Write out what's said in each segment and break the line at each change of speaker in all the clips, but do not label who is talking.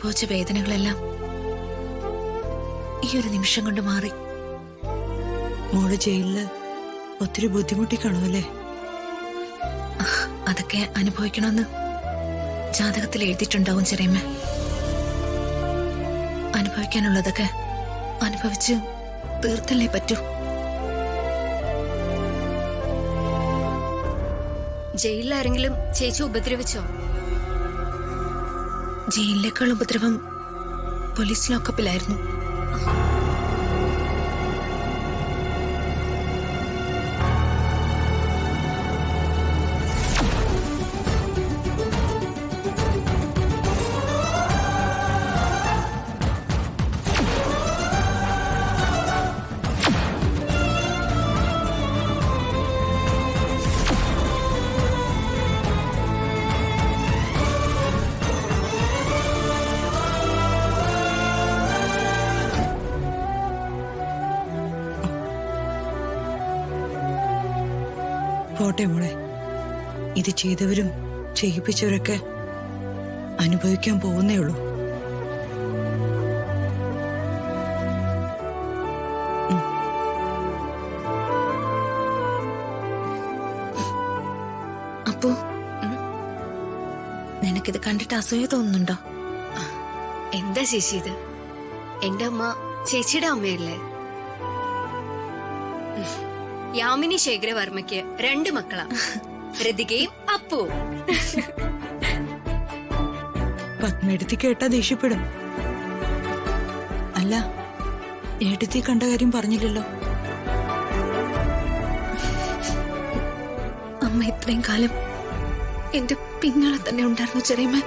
അനുഭവിച്ച വേദനകളെല്ലാം ഈ ഒരു നിമിഷം കൊണ്ട് മാറി.
മോള് ജയിലില് ഒത്തിരി ബുദ്ധിമുട്ടി കാണുമല്ലേ?
അതൊക്കെ അനുഭവിക്കണമെന്ന് ജാതകത്തിൽ എഴുതിയിട്ടുണ്ടാവും ചെറിയമ്മ. അനുഭവിക്കാനുള്ളതൊക്കെ അനുഭവിച്ച് തീർത്തല്ലേ പറ്റൂ.
ജയിലിലാരെങ്കിലും ചേച്ചി ഉപദ്രവിച്ചോ?
ജയിലിലേക്കുള്ള ഉപദ്രവം പോലീസ് ലോക്കപ്പിലായിരുന്നു.
പോട്ടെ മോളെ, ഇത് ചെയ്തവരും ചെയ്യിപ്പിച്ചവരൊക്കെ അനുഭവിക്കാൻ പോകുന്നേ ഉള്ളൂ.
അപ്പോ നിനക്കിത് കണ്ടിട്ട് അസൂയ തോന്നുന്നുണ്ടോ?
എന്താ ചേച്ചി ഇത്? എന്റെ അമ്മ ചേച്ചിയുടെ അമ്മയല്ലേ? യാമിനി ശേഖരവർമ്മയ്ക്ക് 2 മക്കളാ, ഋതികയും അപ്പുവും.
പത്മേടത്തി കേട്ടാ ദേഷ്യപ്പെടും. അല്ല, ഏട്ടത്തി കണ്ട കാര്യം പറഞ്ഞില്ലല്ലോ.
അമ്മ ഇത്രയും കാലം എന്റെ പിന്നാലെ തന്നെ ഉണ്ടായിരുന്നു ചെറിയമ്മ.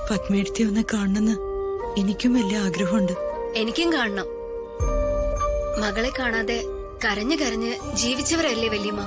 പത്മേടത്തി ഒന്ന് കാണണമെന്ന് എനിക്കും വലിയ ആഗ്രഹമുണ്ട്.
എനിക്കും കാണണം. മകളെ കാണാതെ കരഞ്ഞു കരഞ്ഞ് ജീവിച്ചവരല്ലേ വല്യമ്മ?